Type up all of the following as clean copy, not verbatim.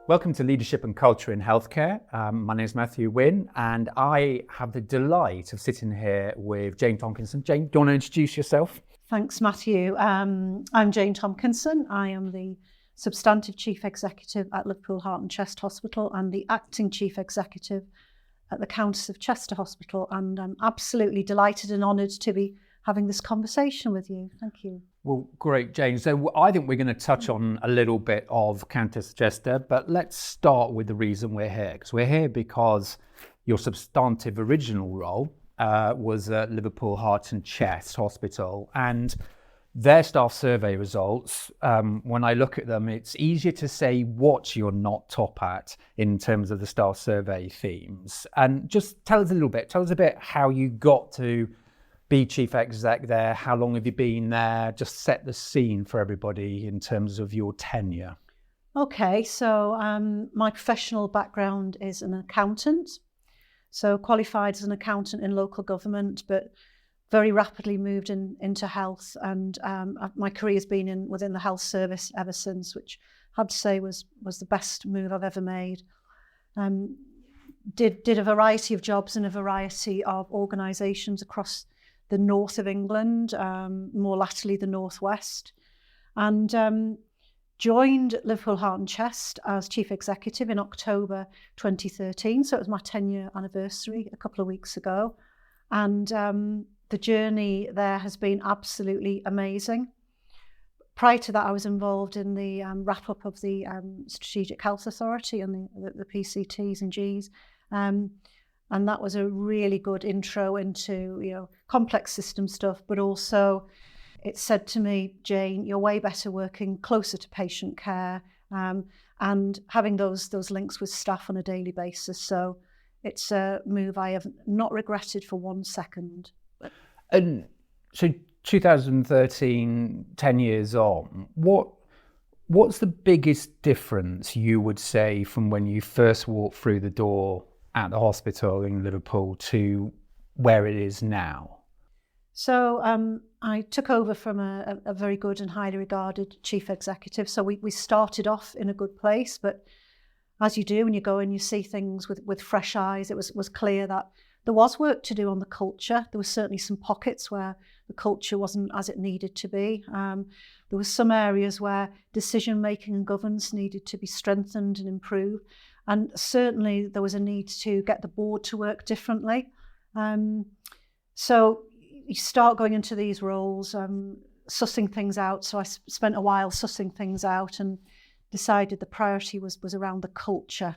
Welcome to Leadership and Culture in Healthcare. My name is Matthew Winn, and I have the delight of sitting here with Jane Tomkinson. Jane, do you want to introduce yourself? Thanks, Matthew. I'm Jane Tomkinson. I am the Substantive Chief Executive at Liverpool Heart and Chest Hospital and the Acting Chief Executive at the Countess of Chester Hospital. And I'm absolutely delighted and honoured to be having this conversation with you. Thank you. Well, great, Jane. So I think we're going to touch on a little bit of Countess of Chester, but let's start with the reason we're here. Because we're here because your substantive original role was at Liverpool Heart and Chest Hospital, and their staff survey results, when I look at them, it's easier to say what you're not top at in terms of the staff survey themes. And just tell us a bit how you got to be chief exec there. How long have you been there? Just set the scene for everybody in terms of your tenure. Okay, so my professional background is an accountant. So qualified as an accountant in local government, but very rapidly moved into health. And my career has been within the health service ever since, which I have to say was the best move I've ever made. Did a variety of jobs in a variety of organisations across the north of England, more latterly the northwest, and joined Liverpool Heart and Chest as Chief Executive in October 2013. So it was my 10-year anniversary a couple of weeks ago. And the journey there has been absolutely amazing. Prior to that, I was involved in the wrap-up of the Strategic Health Authority and the PCTs and Gs. And that was a really good intro into, complex system stuff, but also it said to me, Jane, you're way better working closer to patient care and having those links with staff on a daily basis. So it's a move I have not regretted for 1 second. And so 2013, 10 years on, what's the biggest difference you would say from when you first walked through the door at the hospital in Liverpool to where it is now? So I took over from a very good and highly regarded chief executive. So we started off in a good place, but as you do when you go and you see things with fresh eyes, it was clear that there was work to do on the culture. There were certainly some pockets where the culture wasn't as it needed to be. There were some areas where decision making and governance needed to be strengthened and improved. And certainly there was a need to get the board to work differently. So you start going into these roles, sussing things out. So I spent a while sussing things out and decided the priority was around the culture.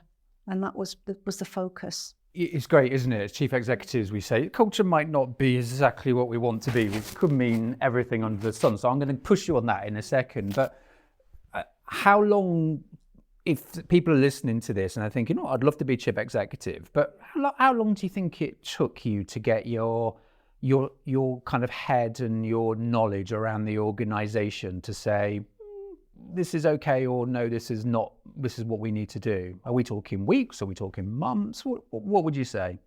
And that was the focus. It's great, isn't it? As chief executives, we say culture might not be exactly what we want to be, which could mean everything under the sun. So I'm going to push you on that in a second. But how long, if people are listening to this and are thinking, I'd love to be chief executive, but how long do you think it took you to get your kind of head and your knowledge around the organisation to say, this is okay, or no, this is not, this is what we need to do? Are we talking weeks? Are we talking months? What would you say?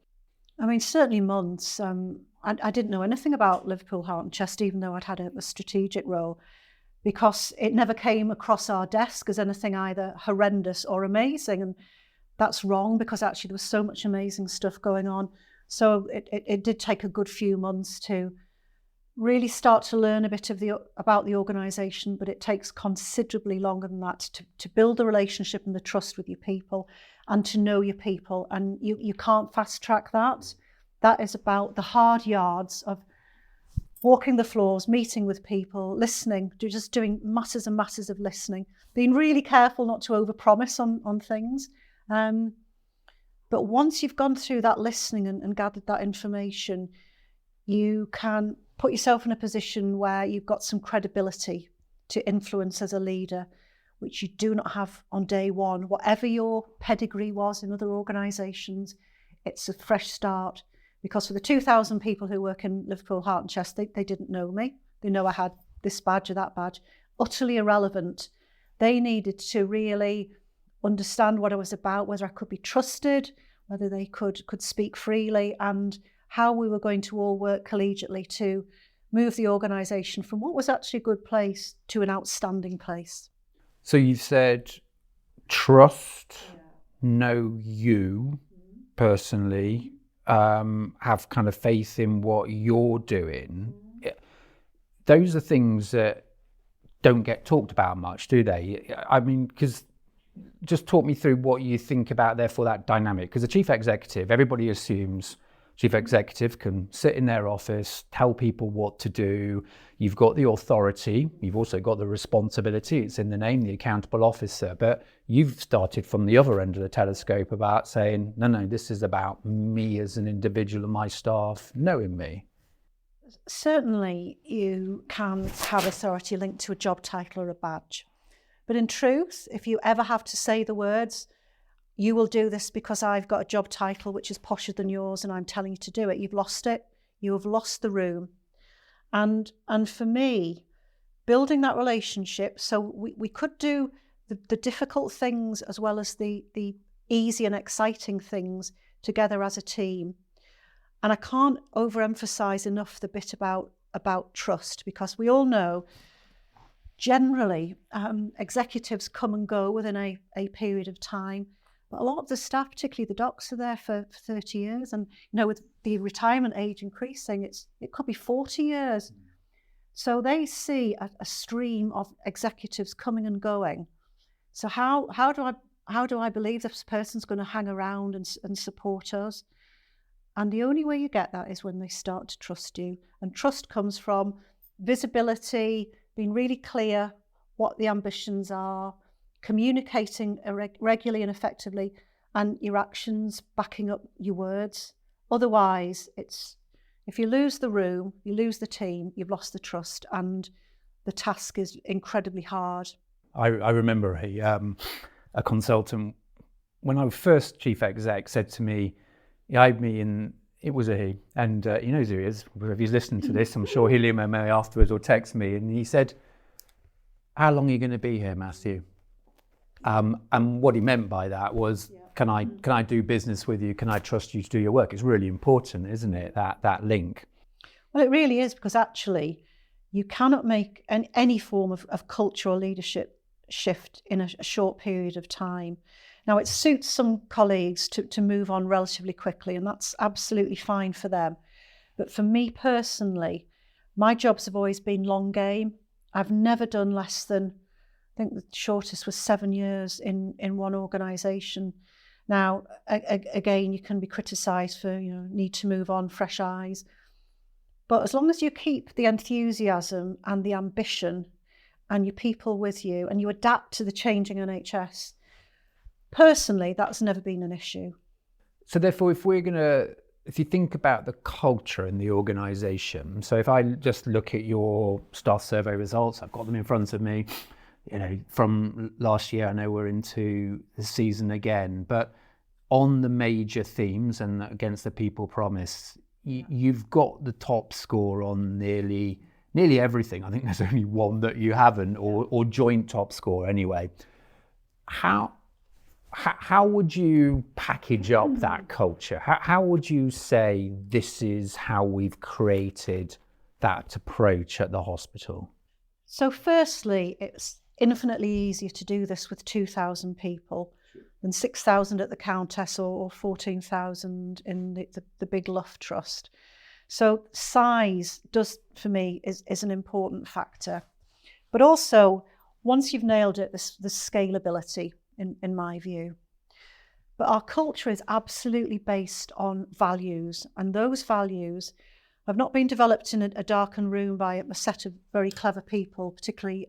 I mean, certainly months. I didn't know anything about Liverpool Heart and Chest, even though I'd had a strategic role, because it never came across our desk as anything either horrendous or amazing. And that's wrong, because actually there was so much amazing stuff going on. So it did take a good few months to really start to learn a bit about the organisation, but it takes considerably longer than that to build the relationship and the trust with your people and to know your people. And you can't fast track that. That is about the hard yards of walking the floors, meeting with people, listening, just doing masses and masses of listening, being really careful not to overpromise on things. But once you've gone through that listening and gathered that information, you can put yourself in a position where you've got some credibility to influence as a leader, which you do not have on day one. Whatever your pedigree was in other organisations, it's a fresh start. Because for the 2,000 people who work in Liverpool Heart and Chest, they didn't know me. They know I had this badge or that badge. Utterly irrelevant. They needed to really understand what I was about, whether I could be trusted, whether they could speak freely, and how we were going to all work collegiately to move the organisation from what was actually a good place to an outstanding place. So you've said trust, know you personally, have kind of faith in what you're doing. Those are things that don't get talked about much, do they? I mean, because just talk me through what you think about, therefore, that dynamic. Because the chief executive, everybody assumes chief executive can sit in their office, tell people what to do. You've got the authority. You've also got the responsibility. It's in the name, the accountable officer. But you've started from the other end of the telescope about saying, no, this is about me as an individual and my staff knowing me. Certainly, you can have authority linked to a job title or a badge. But in truth, if you ever have to say the words, you will do this because I've got a job title which is posher than yours and I'm telling you to do it, you've lost it. You have lost the room. And for me, building that relationship, so we could do the difficult things as well as the easy and exciting things together as a team. And I can't overemphasize enough the bit about trust, because we all know generally executives come and go within a period of time. But a lot of the staff, particularly the docs, are there for 30 years. And with the retirement age increasing, it could be 40 years. So they see a stream of executives coming and going. So how do I believe this person's going to hang around and support us? And the only way you get that is when they start to trust you. And trust comes from visibility, being really clear what the ambitions are, communicating regularly and effectively, and your actions backing up your words. Otherwise, if you lose the room, you lose the team, you've lost the trust, and the task is incredibly hard. I remember a consultant, when I was first chief exec, said to me, he eyed me, and it was a he, and he knows who he is. If he's listening to this, I'm sure he'll email me afterwards or text me. And he said, "How long are you going to be here, Matthew?" And what he meant by that was, can I do business with you? Can I trust you to do your work? It's really important, isn't it, that link? Well, it really is, because actually you cannot make any form of cultural leadership shift in a short period of time. Now, it suits some colleagues to move on relatively quickly, and that's absolutely fine for them. But for me personally, my jobs have always been long game. I've never done less than, I think the shortest was 7 years in one organisation. Now, again, you can be criticised for need to move on, fresh eyes. But as long as you keep the enthusiasm and the ambition and your people with you, and you adapt to the changing NHS, personally, that's never been an issue. So therefore, if you think about the culture in the organisation, so if I just look at your staff survey results, I've got them in front of me, from last year, I know we're into the season again, but on the major themes and against the people promise, you've got the top score on nearly everything. I think there's only one that you haven't, or joint top score anyway. How would you package up that culture? How would you say this is how we've created that approach at the hospital? So firstly, it's infinitely easier to do this with 2,000 people than 6,000 at the Countess or 14,000 in the big Luff Trust. So size does, for me, is an important factor. But also, once you've nailed it, the scalability, in my view. But our culture is absolutely based on values, and those values have not been developed in a darkened room by a set of very clever people, particularly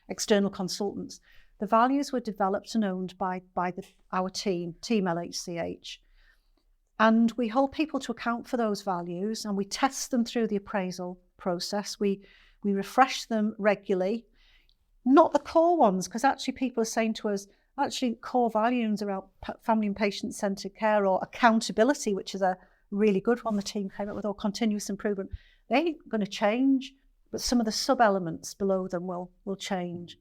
external consultants. The values were developed and owned by our team LHCH. And we hold people to account for those values, and we test them through the appraisal process. We refresh them regularly, not the core ones, because actually people are saying to us, actually core values around family and patient-centred care, or accountability, which is a really good one the team came up with, or continuous improvement, they ain't going to change, but some of the sub-elements below them will change.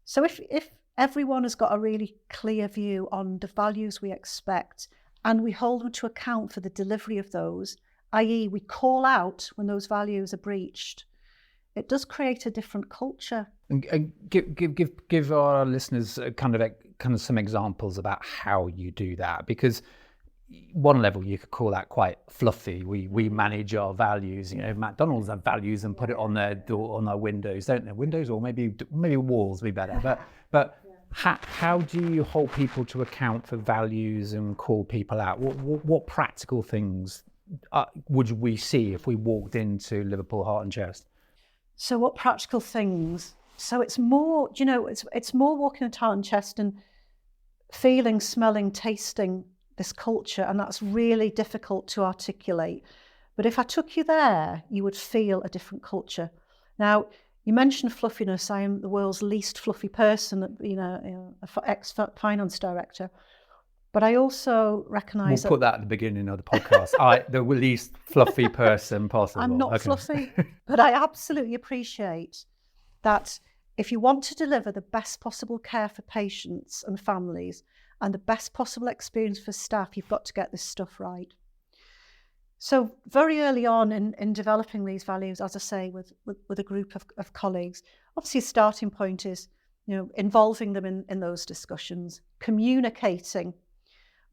So if everyone has got a really clear view on the values we expect, and we hold them to account for the delivery of those, i.e. we call out when those values are breached, it does create a different culture. And give our listeners a kind of kind of some examples about how you do that? Because one level you could call that quite fluffy. We manage our values. You know, McDonald's have values and put it on their door, on their windows, don't they? Windows, or maybe walls would be better. But how do you hold people to account for values and call people out? What practical things would we see if we walked into Liverpool Heart and Chest? So what practical things? So it's more, you know, it's more walking into Heart and Chest and feeling, smelling, tasting this culture, and that's really difficult to articulate. But if I took you there, you would feel a different culture. Now, you mentioned fluffiness. I am the world's least fluffy person, you know, ex-finance director. But I also recognise we'll put that at the beginning of the podcast. The least fluffy person possible. I'm not fluffy, but I absolutely appreciate that if you want to deliver the best possible care for patients and families and the best possible experience for staff, you've got to get this stuff right. So very early on in developing these values, as I say, with a group of colleagues, obviously a starting point is, you know, involving them in those discussions, communicating,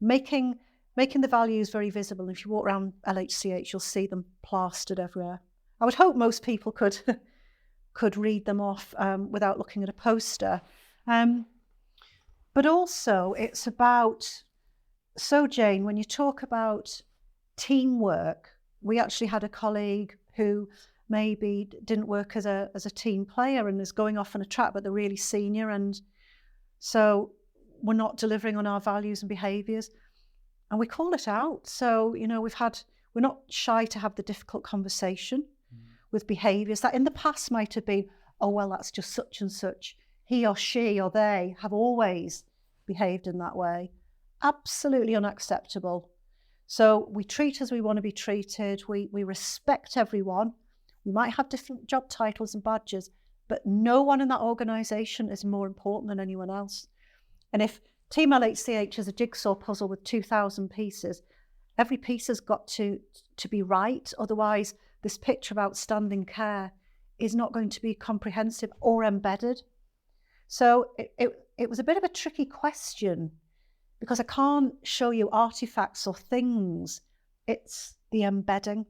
making the values very visible. And if you walk around LHCH, you'll see them plastered everywhere. I would hope most people could read them off without looking at a poster. But also it's about, so Jane, when you talk about teamwork, we actually had a colleague who maybe didn't work as a team player and is going off on a track, but they're really senior, and so we're not delivering on our values and behaviours, and we call it out. So, you know, we're not shy to have the difficult conversation with behaviours that in the past might have been, oh, well, that's just such and such. He or she or they have always behaved in that way. Absolutely unacceptable. So we treat as we want to be treated. We respect everyone. We might have different job titles and badges, but no one in that organisation is more important than anyone else. And if Team LHCH is a jigsaw puzzle with 2,000 pieces, every piece has got to be right. Otherwise, this picture of outstanding care is not going to be comprehensive or embedded. So it was a bit of a tricky question, because I can't show you artifacts or things. It's the embedding.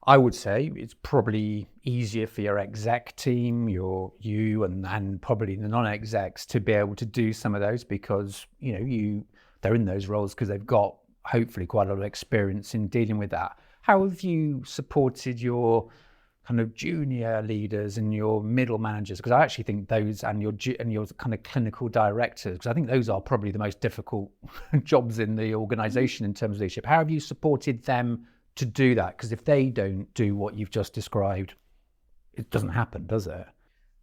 I would say it's probably easier for your exec team, you and probably the non-execs to be able to do some of those, because you know they're in those roles because they've got hopefully quite a lot of experience in dealing with that. How have you supported your kind of junior leaders and your middle managers? Because I actually think those and your kind of clinical directors, because I think those are probably the most difficult jobs in the organisation in terms of leadership. How have you supported them to do that? Because if they don't do what you've just described, it doesn't happen, does it?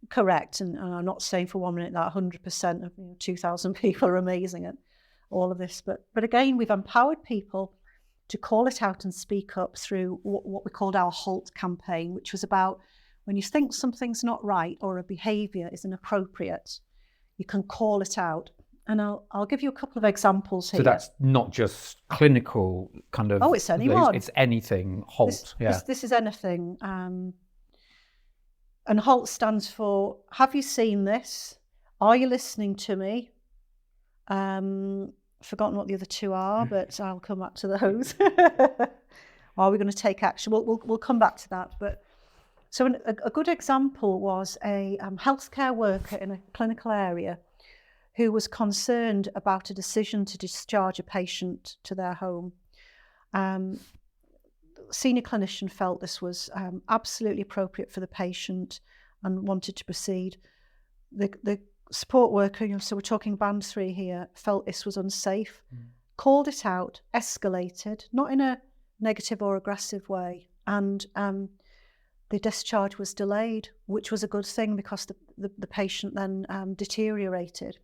Correct. And I'm not saying for 1 minute that 100% of 2,000 people are amazing at all of this. But again, we've empowered people to call it out and speak up through what we called our HALT campaign, which was about when you think something's not right or a behaviour is inappropriate, you can call it out. And I'll give you a couple of examples here. So that's not just clinical kind of... Oh, it's anyone. It's anything, HALT. This is anything. And HALT stands for, have you seen this? Are you listening to me? Forgotten what the other two are, but I'll come back to those. Are we going to take action? We'll come back to that. But so a good example was a healthcare worker in a clinical area who was concerned about a decision to discharge a patient to their home. Senior clinician felt this was absolutely appropriate for the patient and wanted to proceed. The support worker, so we're talking band 3 here, felt this was unsafe, called it out, escalated, not in a negative or aggressive way, and the discharge was delayed, which was a good thing because the patient then deteriorated.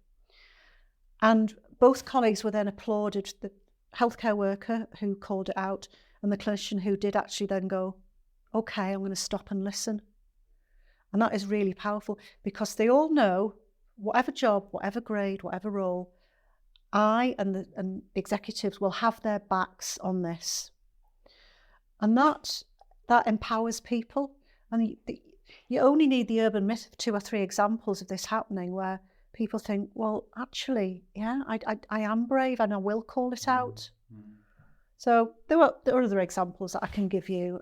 And both colleagues were then applauded, the healthcare worker who called it out and the clinician who did actually then go, okay, I'm going to stop and listen. And that is really powerful, because they all know, whatever job, whatever grade, whatever role, I and the executives will have their backs on this. And that empowers people. And you only need the urban myth of 2 or 3 examples of this happening where people think, well, actually, yeah, I am brave and I will call it out. So there are other examples that I can give you.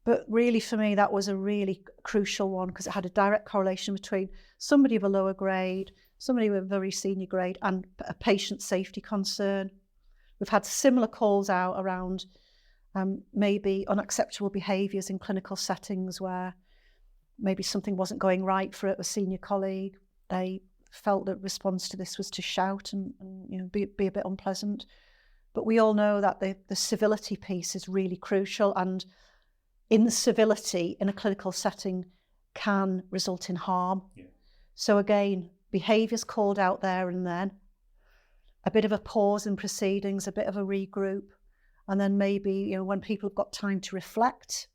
But really, for me, that was a really crucial one because it had a direct correlation between somebody of a lower grade, somebody with a very senior grade, and a patient safety concern. We've had similar calls out around maybe unacceptable behaviours in clinical settings where maybe something wasn't going right for a senior colleague. They felt that response to this was to shout and be a bit unpleasant. But we all know that the civility piece is really crucial, and incivility in a clinical setting can result in harm. Yeah. So again, behaviours called out there and then, a bit of a pause in proceedings, a bit of a regroup, and then maybe when people have got time to reflect,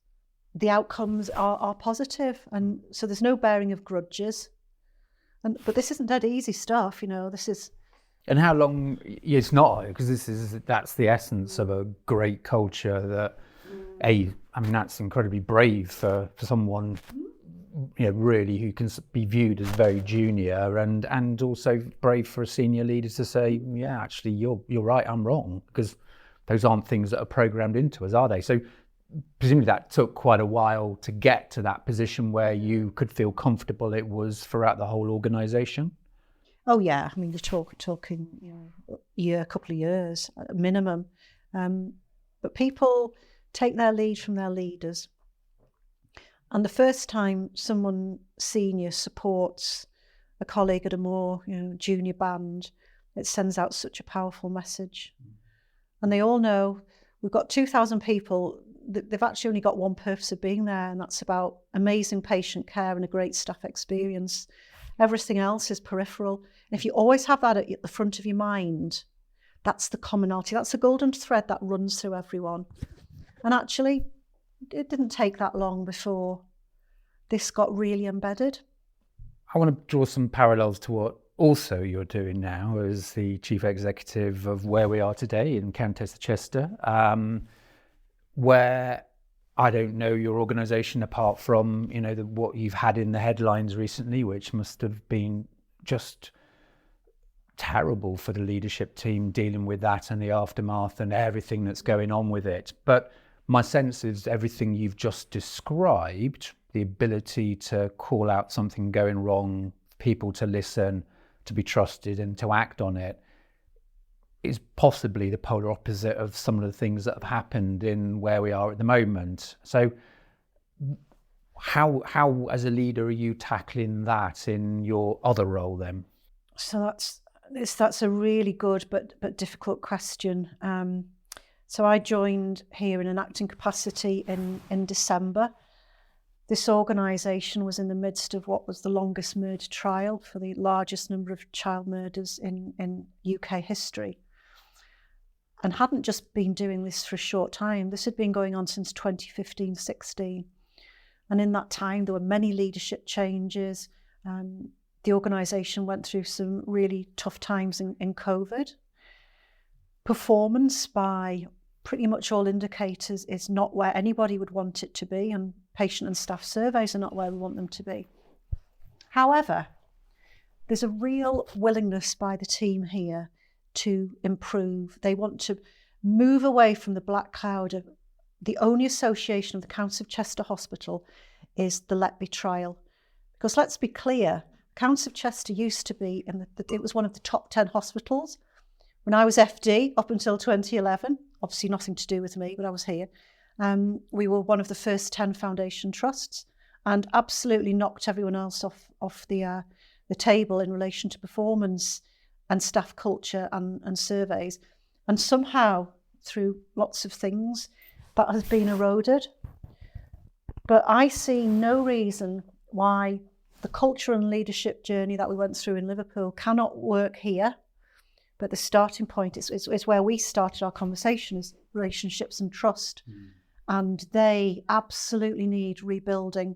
the outcomes are positive, and so there's no bearing of grudges. But this isn't dead easy stuff, this is. And how long? It's not, because that's the essence of a great culture. That that's incredibly brave for someone, really who can be viewed as very junior, and also brave for a senior leader to say, yeah, actually, you're right, I'm wrong, because those aren't things that are programmed into us, are they? So presumably that took quite a while to get to that position where you could feel comfortable it was throughout the whole organisation. Oh yeah, I mean, you're talking a couple of years at a minimum, but people take their lead from their leaders. And the first time someone senior supports a colleague at a more junior band, it sends out such a powerful message. And they all know we've got 2,000 people. They've actually only got one purpose of being there, and that's about amazing patient care and a great staff experience. Everything else is peripheral. And if you always have that at the front of your mind, that's the commonality. That's the golden thread that runs through everyone. And actually, it didn't take that long before this got really embedded. I want to draw some parallels to what also you're doing now as the chief executive of where we are today in Countess of Chester, where I don't know your organisation apart from what you've had in the headlines recently, which must have been just terrible for the leadership team dealing with that and the aftermath and everything that's going on with it. But my sense is everything you've just described, the ability to call out something going wrong, people to listen, to be trusted and to act on it, is possibly the polar opposite of some of the things that have happened in where we are at the moment. So how as a leader are you tackling that in your other role then? So that's a really good but difficult question. So I joined here in an acting capacity in December. This organisation was in the midst of what was the longest murder trial for the largest number of child murders in UK history, and hadn't just been doing this for a short time. This had been going on since 2015-16. And in that time, there were many leadership changes. The organisation went through some really tough times in COVID. Performance by pretty much all indicators is not where anybody would want it to be, and patient and staff surveys are not where we want them to be. However, there's a real willingness by the team here to improve. They want to move away from the black cloud of the only association of the Countess of Chester Hospital is the Letby trial. Because let's be clear, Countess of Chester used to be, it was one of the top 10 hospitals. When I was FD up until 2011, obviously nothing to do with me, but I was here, we were one of the first 10 foundation trusts and absolutely knocked everyone else off the table in relation to performance and staff culture and surveys. And somehow, through lots of things, that has been eroded. But I see no reason why the culture and leadership journey that we went through in Liverpool cannot work here. But the starting point is where we started our conversation, is relationships and trust. And they absolutely need rebuilding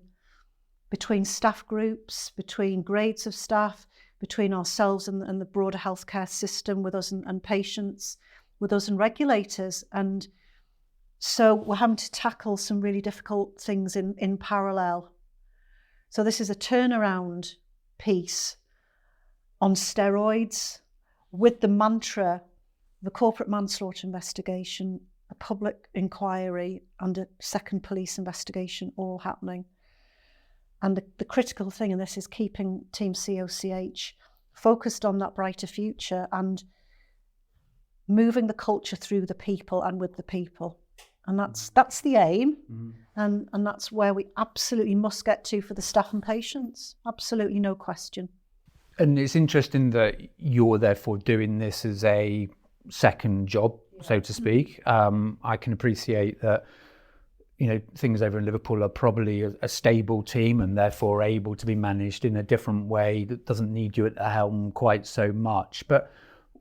between staff groups, between grades of staff, between ourselves and the broader healthcare system, with us and patients, with us and regulators. And so we're having to tackle some really difficult things in parallel. So this is a turnaround piece on steroids, with the mantra, the corporate manslaughter investigation, a public inquiry and a second police investigation all happening. And the critical thing in this is keeping Team COCH focused on that brighter future and moving the culture through the people and with the people. And that's the aim. And that's where we absolutely must get to for the staff and patients. Absolutely no question. And it's interesting that you're therefore doing this as a second job, so to speak. I can appreciate that, you know, things over in Liverpool are probably a stable team and therefore able to be managed in a different way that doesn't need you at the helm quite so much. But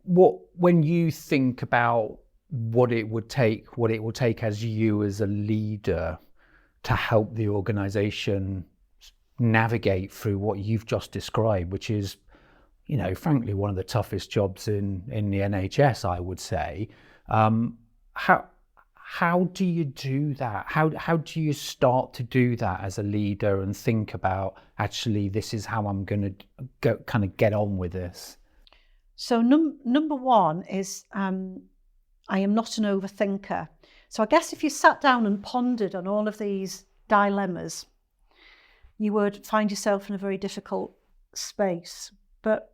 when you think about what it will take as you as a leader to help the organisation navigate through what you've just described, which is, you know, frankly, one of the toughest jobs in the NHS, I would say. How do you do that? How do you start to do that as a leader and think about, actually, this is how I'm going to kind of get on with this? So number one is I am not an overthinker. So I guess if you sat down and pondered on all of these dilemmas, you would find yourself in a very difficult space. But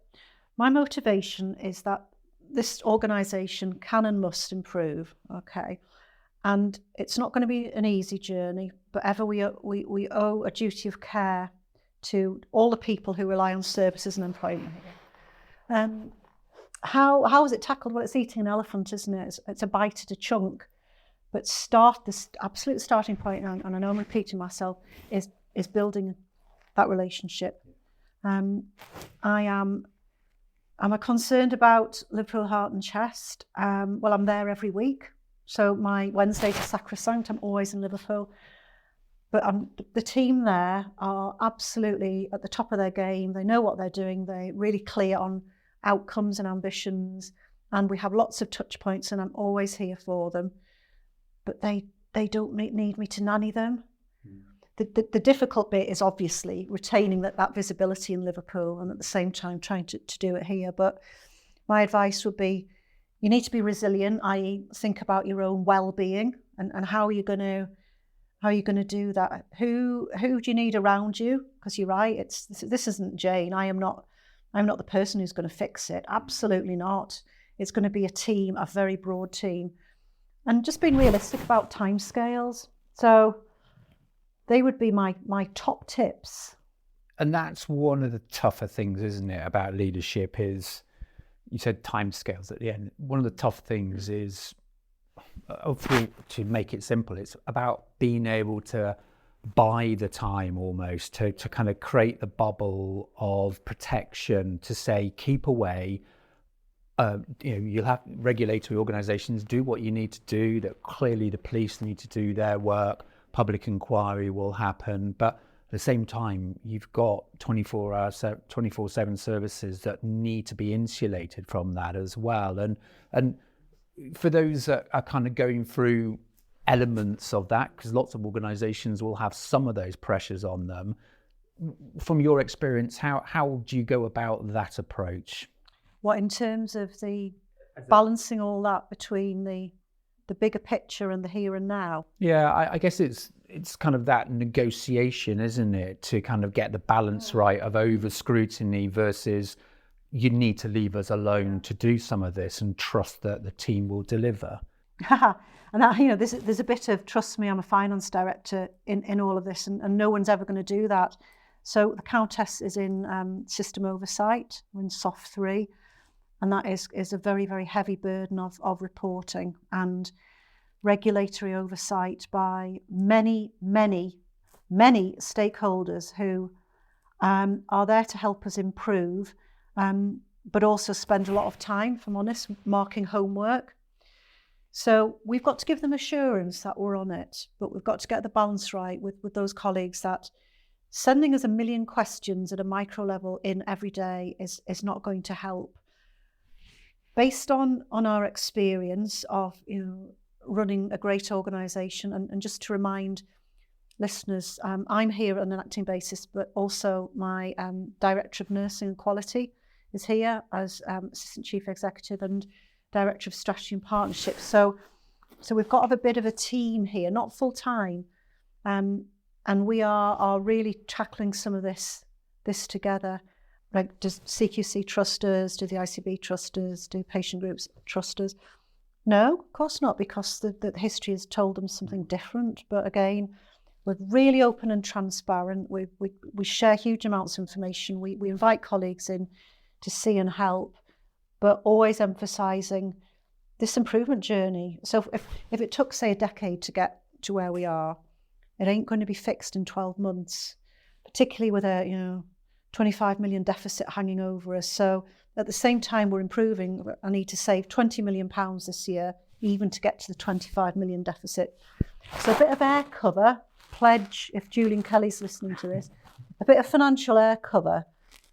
my motivation is that this organisation can and must improve, okay? And it's not going to be an easy journey, but ever we owe a duty of care to all the people who rely on services and employment here. How is it tackled? Well, it's eating an elephant, isn't it? It's a bite at a chunk. But this absolute starting point, and I know I'm repeating myself, is building that relationship. I'm concerned about Liverpool Heart and Chest. Well, I'm there every week. So my Wednesdays are sacrosanct. I'm always in Liverpool. But the team there are absolutely at the top of their game. They know what they're doing. They're really clear on outcomes and ambitions. And we have lots of touch points and I'm always here for them. But they don't need me to nanny them. The difficult bit is obviously retaining that visibility in Liverpool and at the same time trying to do it here. But my advice would be, you need to be resilient, i.e. think about your own well-being and how are you going to do that? Who do you need around you? Because you're right, this isn't Jane. I'm not the person who's going to fix it. Absolutely not. It's going to be a team, a very broad team. And just being realistic about timescales. So they would be my top tips. And that's one of the tougher things, isn't it, about leadership is, you said timescales at the end. One of the tough things is, to make it simple, it's about being able to buy the time almost, to kind of create the bubble of protection, to say, keep away. You'll have regulatory organisations do what you need to do, that clearly the police need to do their work, public inquiry will happen, but at the same time, you've got 24/7 services that need to be insulated from that as well. And for those that are kind of going through elements of that, because lots of organisations will have some of those pressures on them, from your experience, how do you go about that approach? What, in terms of the balancing all that between the bigger picture and the here and now? Yeah, I guess it's kind of that negotiation, isn't it, to kind of get the balance right of over scrutiny versus you need to leave us alone to do some of this and trust that the team will deliver. And there's a bit of, trust me, I'm a finance director in all of this, and no one's ever going to do that. So the Countess is in system oversight, we're in SOF 3, and that is a very, very heavy burden of reporting and regulatory oversight by many, many, many stakeholders who are there to help us improve, but also spend a lot of time, if I'm honest, marking homework. So we've got to give them assurance that we're on it, but we've got to get the balance right with those colleagues that sending us a million questions at a micro level in every day is not going to help. Based on our experience of running a great organisation, and just to remind listeners, I'm here on an acting basis, but also my Director of Nursing and Quality is here as Assistant Chief Executive and Director of Strategy and Partnerships. So we've got a bit of a team here, not full time, and we are really tackling some of this together. Like, does CQC trust us? Do the ICB trust us? Do patient groups trust us? No, of course not, because the history has told them something different. But again, we're really open and transparent. We share huge amounts of information. We invite colleagues in to see and help, but always emphasising this improvement journey. So if it took, say, a decade to get to where we are, it ain't going to be fixed in 12 months, particularly with a 25 million deficit hanging over us. So at the same time we're improving, I need to save £20 million this year, even to get to the 25 million deficit. So a bit of air cover, pledge, if Julian Kelly's listening to this, a bit of financial air cover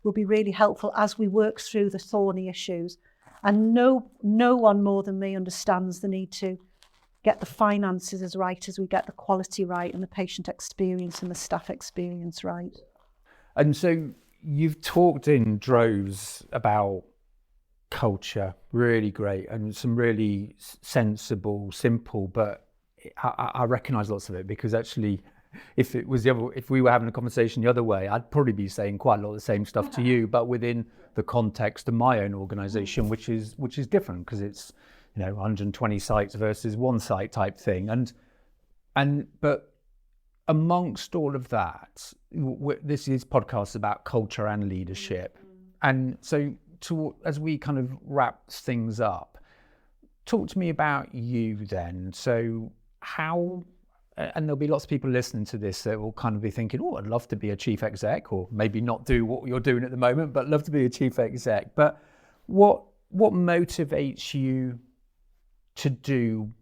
will be really helpful as we work through the thorny issues. And no one more than me understands the need to get the finances as right as we get the quality right and the patient experience and the staff experience right. And so you've talked in droves about culture, really great, and some really sensible, simple, but I recognise lots of it, because actually if we were having a conversation the other way, I'd probably be saying quite a lot of the same stuff to you, but within the context of my own organisation, which is different, because it's 120 sites versus one site type thing, but amongst all of that, this is podcasts about culture and leadership, and so as we kind of wrap things up, talk to me about you then. So how, and there'll be lots of people listening to this that will kind of be thinking, oh, I'd love to be a chief exec, or maybe not do what you're doing at the moment, but love to be a chief exec. But what motivates you to do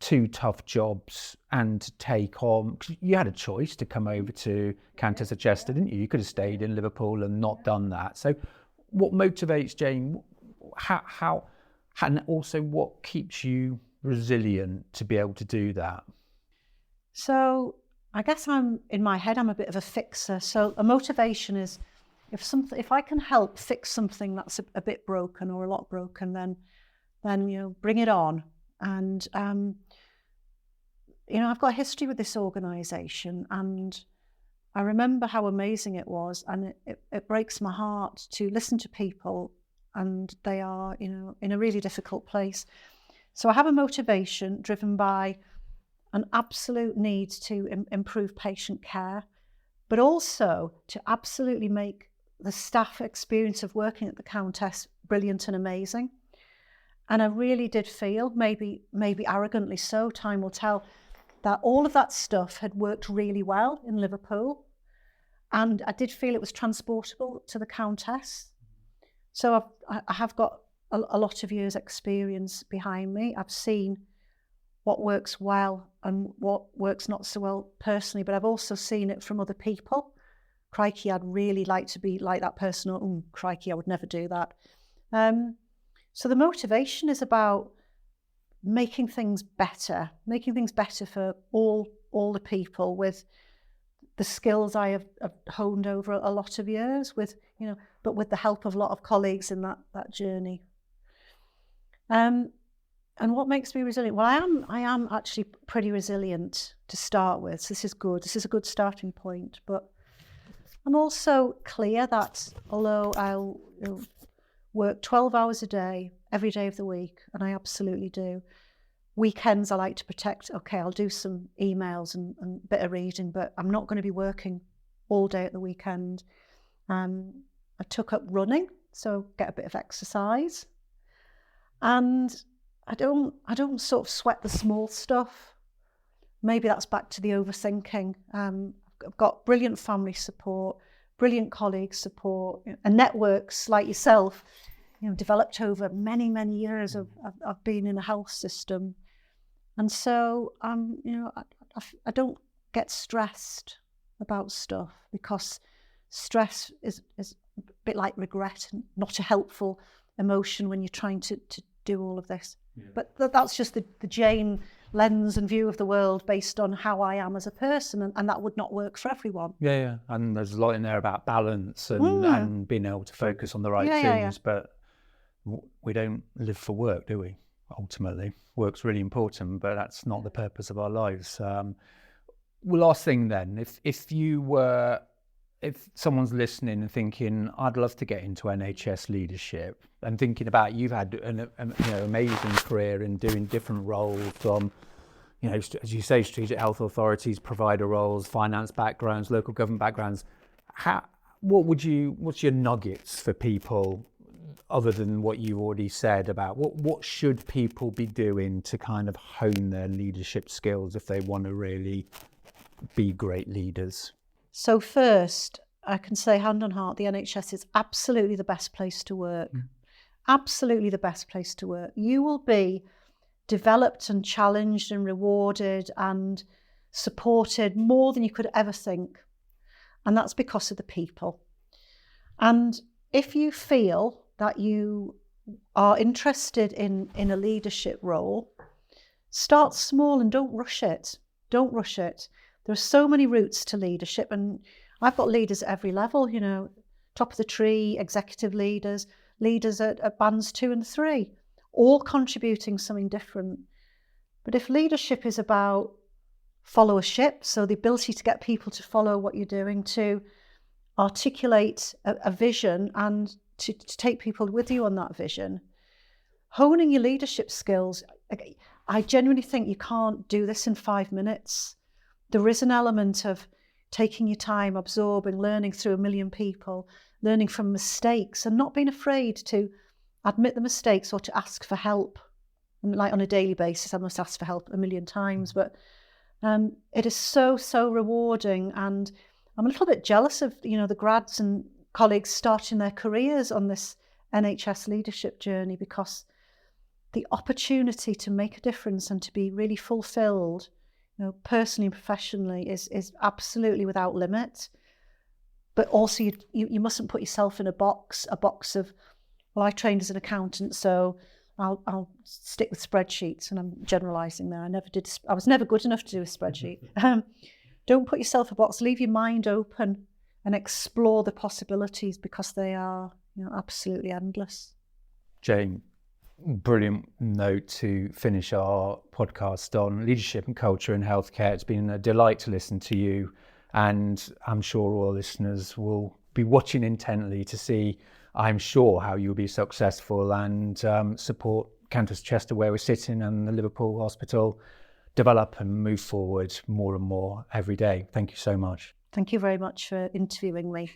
two tough jobs and to take on, 'cause you had a choice to come over to Countess of Chester, didn't you? You could have stayed in Liverpool and not done that. So what motivates Jane? How and also what keeps you resilient to be able to do that? So I guess in my head, I'm a bit of a fixer. So a motivation is if I can help fix something that's a bit broken or a lot broken, then bring it on. And I've got a history with this organisation, and I remember how amazing it was, and it breaks my heart to listen to people, and they are in a really difficult place. So I have a motivation driven by an absolute need to improve patient care, but also to absolutely make the staff experience of working at the Countess brilliant and amazing. And I really did feel, maybe arrogantly so, time will tell, that all of that stuff had worked really well in Liverpool. And I did feel it was transportable to the Countess. So I have got a lot of years' experience behind me. I've seen what works well and what works not so well personally, but I've also seen it from other people. Crikey, I'd really like to be like that person, or crikey, I would never do that. So the motivation is about making things better for all the people with the skills I have honed over a lot of years, but with the help of a lot of colleagues in that journey. And what makes me resilient? Well, I am actually pretty resilient to start with. So this is good. This is a good starting point. But I'm also clear that although I'll work 12 hours a day, every day of the week, and I absolutely do. Weekends I like to protect. Okay, I'll do some emails and a bit of reading, but I'm not going to be working all day at the weekend. I took up running, so get a bit of exercise. And I don't sort of sweat the small stuff. Maybe that's back to the overthinking. I've got brilliant family support, brilliant colleague support, and networks like yourself, developed over many, many years of being in a health system. And so, I don't get stressed about stuff, because stress is a bit like regret, and not a helpful emotion when you're trying to do all of this. Yeah. But that's just the Jane lens and view of the world based on how I am as a person, and that would not work for everyone. Yeah. And there's a lot in there about balance and being able to focus on the right things. But we don't live for work, do we? Ultimately, work's really important, but that's not the purpose of our lives. Last thing then, if someone's listening and thinking, I'd love to get into NHS leadership, and thinking about, you've had an amazing career in doing different roles from, as you say, strategic health authorities, provider roles, finance backgrounds, local government backgrounds. What's your nuggets for people, other than what you already said about what should people be doing to kind of hone their leadership skills if they want to really be great leaders? So first, I can say hand on heart, the NHS is absolutely the best place to work. Absolutely the best place to work. You will be developed and challenged and rewarded and supported more than you could ever think. And that's because of the people. And if you feel that you are interested in a leadership role, start small and don't rush it. Don't rush it. There are so many routes to leadership, and I've got leaders at every level, top of the tree, executive leaders, leaders at bands 2 and 3, all contributing something different. But if leadership is about followership, so the ability to get people to follow what you're doing, to articulate a vision and to take people with you on that vision, honing your leadership skills, I genuinely think you can't do this in 5 minutes. There is an element of taking your time, absorbing, learning through 1 million people, learning from mistakes, and not being afraid to admit the mistakes or to ask for help. And like on a daily basis, I must ask for help 1 million times, but it is so, so rewarding. And I'm a little bit jealous of, the grads and colleagues starting their careers on this NHS leadership journey, because the opportunity to make a difference and to be really fulfilled, personally and professionally, is absolutely without limit. But also you mustn't put yourself in a box of, well, I trained as an accountant, so I'll stick with spreadsheets, and I'm generalising there. I was never good enough to do a spreadsheet. Don't put yourself in a box. Leave your mind open and explore the possibilities, because they are, absolutely endless. Jane, brilliant note to finish our podcast on leadership and culture in healthcare. It's been a delight to listen to you, and I'm sure all listeners will be watching intently to see, I'm sure, how you'll be successful and support Countess of Chester, where we're sitting, and the Liverpool Hospital develop and move forward more and more every day. Thank you so much. Thank you very much for interviewing me.